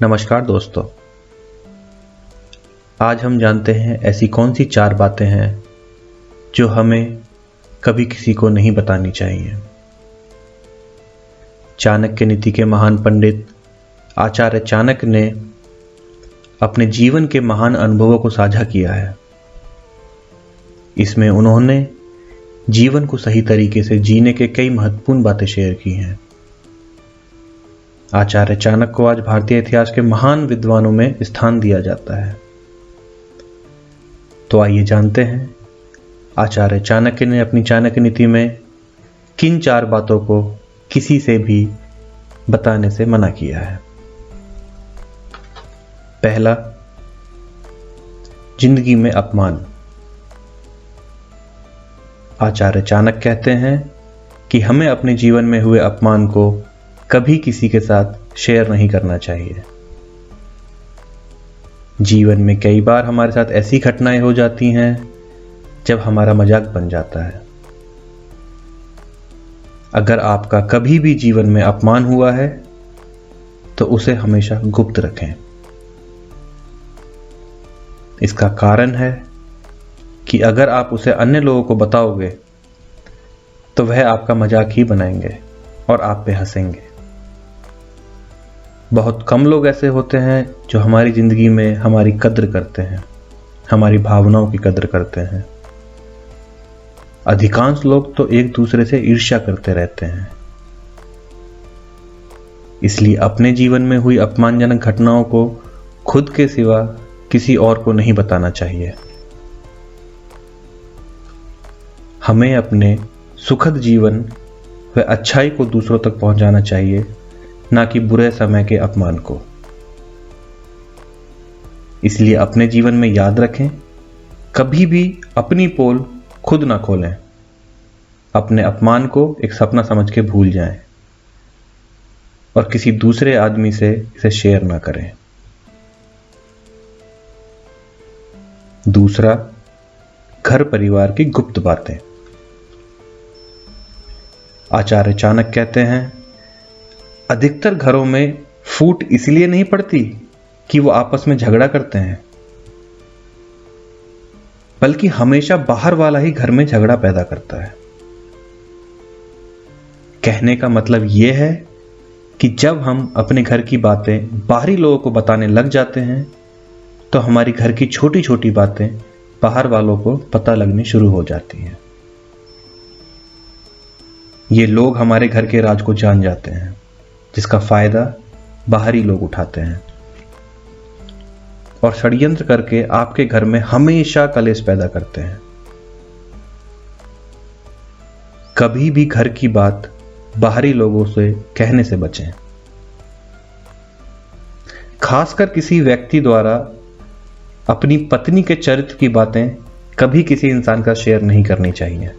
नमस्कार दोस्तों, आज हम जानते हैं ऐसी कौन सी 4 बातें हैं जो हमें कभी किसी को नहीं बतानी चाहिए। चाणक्य नीति के महान पंडित आचार्य चाणक्य ने अपने जीवन के महान अनुभवों को साझा किया है। इसमें उन्होंने जीवन को सही तरीके से जीने के कई महत्वपूर्ण बातें शेयर की हैं। आचार्य चाणक्य को आज भारतीय इतिहास के महान विद्वानों में स्थान दिया जाता है। तो आइए जानते हैं आचार्य चाणक्य ने अपनी चाणक्य नीति में किन 4 बातों को किसी से भी बताने से मना किया है। पहला, जिंदगी में अपमान। आचार्य चाणक्य कहते हैं कि हमें अपने जीवन में हुए अपमान को कभी किसी के साथ शेयर नहीं करना चाहिए। जीवन में कई बार हमारे साथ ऐसी घटनाएं हो जाती हैं जब हमारा मजाक बन जाता है। अगर आपका कभी भी जीवन में अपमान हुआ है तो उसे हमेशा गुप्त रखें। इसका कारण है कि अगर आप उसे अन्य लोगों को बताओगे तो वह आपका मजाक ही बनाएंगे और आप पे हंसेंगे। बहुत कम लोग ऐसे होते हैं जो हमारी जिंदगी में हमारी कद्र करते हैं, हमारी भावनाओं की कद्र करते हैं। अधिकांश लोग तो एक दूसरे से ईर्ष्या करते रहते हैं। इसलिए अपने जीवन में हुई अपमानजनक घटनाओं को खुद के सिवा किसी और को नहीं बताना चाहिए। हमें अपने सुखद जीवन व अच्छाई को दूसरों तक पहुंचाना चाहिए, ना कि बुरे समय के अपमान को। इसलिए अपने जीवन में याद रखें, कभी भी अपनी पोल खुद ना खोलें। अपने अपमान को एक सपना समझ के भूल जाएं और किसी दूसरे आदमी से इसे शेयर ना करें। दूसरा, घर परिवार की गुप्त बातें। आचार्य चाणक्य कहते हैं, अधिकतर घरों में फूट इसलिए नहीं पड़ती कि वो आपस में झगड़ा करते हैं, बल्कि हमेशा बाहर वाला ही घर में झगड़ा पैदा करता है। कहने का मतलब यह है कि जब हम अपने घर की बातें बाहरी लोगों को बताने लग जाते हैं तो हमारी घर की छोटी छोटी बातें बाहर वालों को पता लगनी शुरू हो जाती हैं। ये लोग हमारे घर के राज को जान जाते हैं, जिसका फायदा बाहरी लोग उठाते हैं और षड्यंत्र करके आपके घर में हमेशा कलेश पैदा करते हैं। कभी भी घर की बात बाहरी लोगों से कहने से बचें। खासकर किसी व्यक्ति द्वारा अपनी पत्नी के चरित्र की बातें कभी किसी इंसान का शेयर नहीं करनी चाहिए,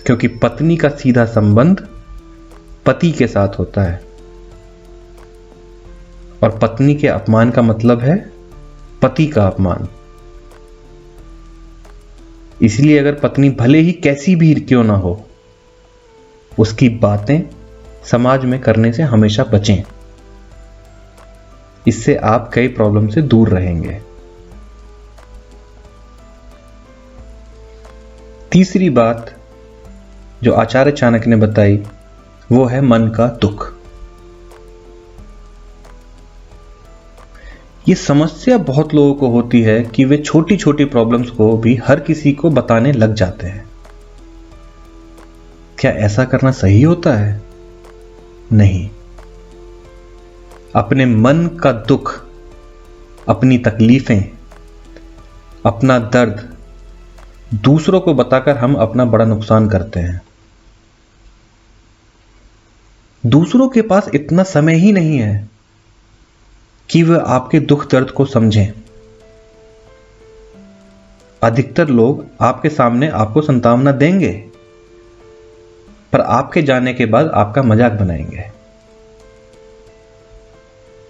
क्योंकि पत्नी का सीधा संबंध पति के साथ होता है और पत्नी के अपमान का मतलब है पति का अपमान। इसलिए अगर पत्नी भले ही कैसी भी क्यों ना हो, उसकी बातें समाज में करने से हमेशा बचें। इससे आप कई प्रॉब्लम से दूर रहेंगे। तीसरी बात जो आचार्य चाणक्य ने बताई वो है मन का दुख। ये समस्या बहुत लोगों को होती है कि वे छोटी छोटी प्रॉब्लम्स को भी हर किसी को बताने लग जाते हैं। क्या ऐसा करना सही होता है? नहीं। अपने मन का दुख, अपनी तकलीफें, अपना दर्द दूसरों को बताकर हम अपना बड़ा नुकसान करते हैं। दूसरों के पास इतना समय ही नहीं है कि वह आपके दुख दर्द को समझें। अधिकतर लोग आपके सामने आपको सांत्वना देंगे, पर आपके जाने के बाद आपका मजाक बनाएंगे।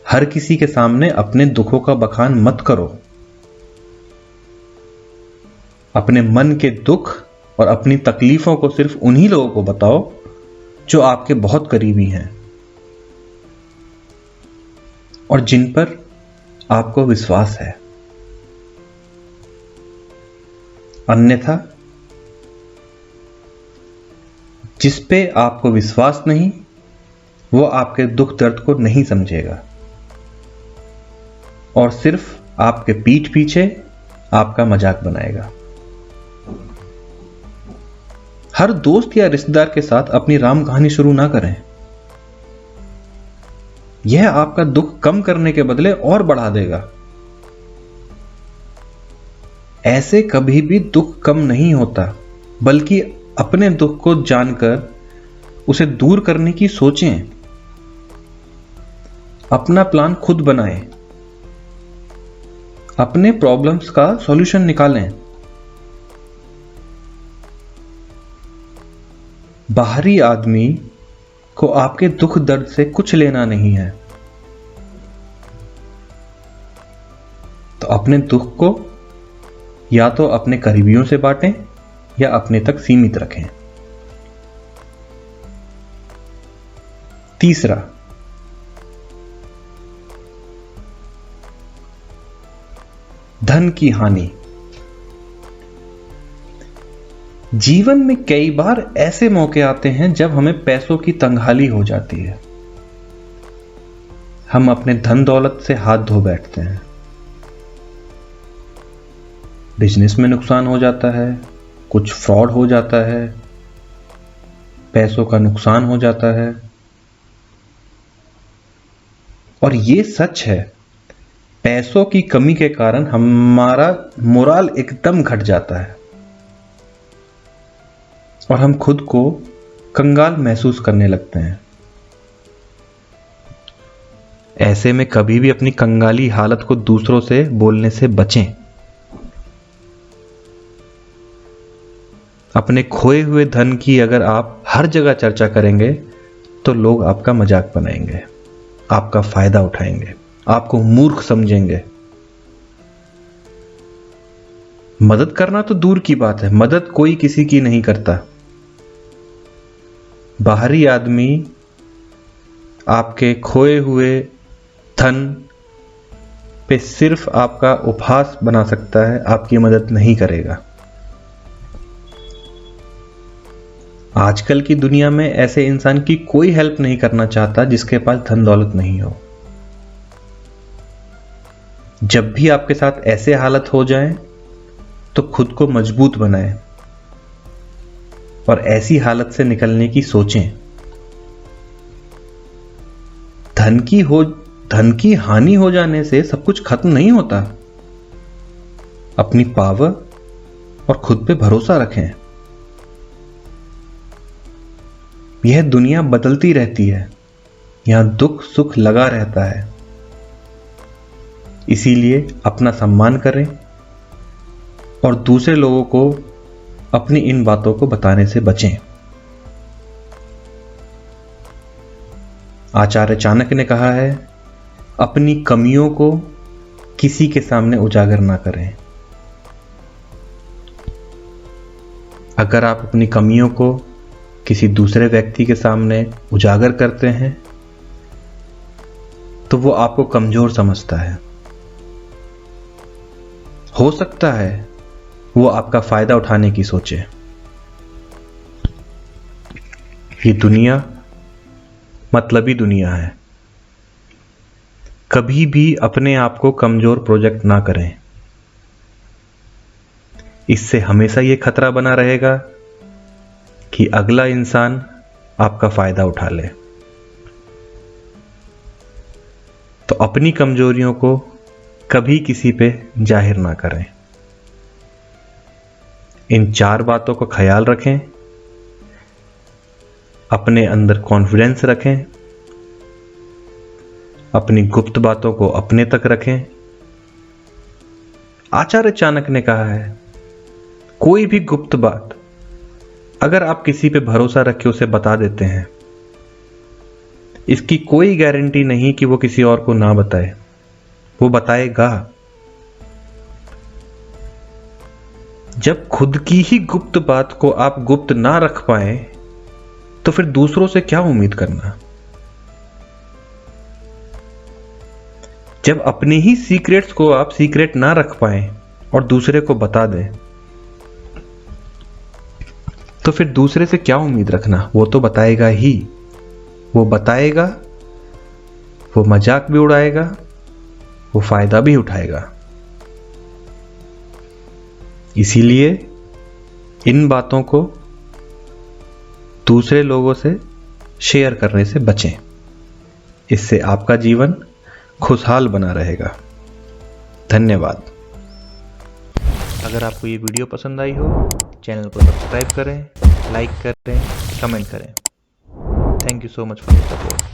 हर किसी के सामने अपने दुखों का बखान मत करो। अपने मन के दुख और अपनी तकलीफों को सिर्फ उन्हीं लोगों को बताओ जो आपके बहुत करीबी हैं। और जिन पर आपको विश्वास है। अन्यथा जिस पे आपको विश्वास नहीं, वो आपके दुख दर्द को नहीं समझेगा और सिर्फ आपके पीठ पीछे आपका मजाक बनाएगा। हर दोस्त या रिश्तेदार के साथ अपनी राम कहानी शुरू ना करें। यह आपका दुख कम करने के बदले और बढ़ा देगा। ऐसे कभी भी दुख कम नहीं होता, बल्कि अपने दुख को जानकर उसे दूर करने की सोचें। अपना प्लान खुद बनाएं। अपने प्रॉब्लम्स का सॉल्यूशन निकालें। बाहरी आदमी को आपके दुख दर्द से कुछ लेना नहीं है, तो अपने दुख को या तो अपने करीबियों से बांटें या अपने तक सीमित रखें। तीसरा, धन की हानि। जीवन में कई बार ऐसे मौके आते हैं जब हमें पैसों की तंगहाली हो जाती है। हम अपने धन दौलत से हाथ धो बैठते हैं। बिजनेस में नुकसान हो जाता है, कुछ फ्रॉड हो जाता है, पैसों का नुकसान हो जाता है। और ये सच है, पैसों की कमी के कारण हमारा मोराल एकदम घट जाता है और हम खुद को कंगाल महसूस करने लगते हैं। ऐसे में कभी भी अपनी कंगाली हालत को दूसरों से बोलने से बचें। अपने खोए हुए धन की अगर आप हर जगह चर्चा करेंगे तो लोग आपका मजाक बनाएंगे, आपका फायदा उठाएंगे, आपको मूर्ख समझेंगे। मदद करना तो दूर की बात है, मदद कोई किसी की नहीं करता। बाहरी आदमी आपके खोए हुए धन पे सिर्फ आपका उपहास बना सकता है, आपकी मदद नहीं करेगा। आजकल की दुनिया में ऐसे इंसान की कोई हेल्प नहीं करना चाहता जिसके पास धन दौलत नहीं हो। जब भी आपके साथ ऐसे हालत हो जाए तो खुद को मजबूत बनाएं और ऐसी हालत से निकलने की सोचें। धन की हानि हो जाने से सब कुछ खत्म नहीं होता। अपनी पावर और खुद पे भरोसा रखें। यह दुनिया बदलती रहती है, यहां दुख सुख लगा रहता है। इसीलिए अपना सम्मान करें और दूसरे लोगों को अपनी इन बातों को बताने से बचें। आचार्य चाणक्य ने कहा है, अपनी कमियों को किसी के सामने उजागर ना करें। अगर आप अपनी कमियों को किसी दूसरे व्यक्ति के सामने उजागर करते हैं तो वो आपको कमजोर समझता है। हो सकता है वो आपका फायदा उठाने की सोचे। ये दुनिया मतलबी दुनिया है। कभी भी अपने आप को कमजोर प्रोजेक्ट ना करें। इससे हमेशा ये खतरा बना रहेगा कि अगला इंसान आपका फायदा उठा ले। तो अपनी कमजोरियों को कभी किसी पे जाहिर ना करें। इन 4 बातों का ख्याल रखें। अपने अंदर कॉन्फिडेंस रखें। अपनी गुप्त बातों को अपने तक रखें। आचार्य चाणक्य ने कहा है, कोई भी गुप्त बात अगर आप किसी पे भरोसा रख के उसे बता देते हैं, इसकी कोई गारंटी नहीं कि वो किसी और को ना बताए, वो बताएगा। जब खुद की ही गुप्त बात को आप गुप्त ना रख पाए तो फिर दूसरों से क्या उम्मीद करना। जब अपने ही सीक्रेट्स को आप सीक्रेट ना रख पाए और दूसरे को बता दें, तो फिर दूसरे से क्या उम्मीद रखना। वो तो बताएगा ही, वो बताएगा, वो मजाक भी उड़ाएगा, वो फायदा भी उठाएगा। इसीलिए इन बातों को दूसरे लोगों से शेयर करने से बचें। इससे आपका जीवन खुशहाल बना रहेगा। धन्यवाद। अगर आपको ये वीडियो पसंद आई हो, चैनल को सब्सक्राइब करें, लाइक करें, कमेंट करें। Thank you so much for your support.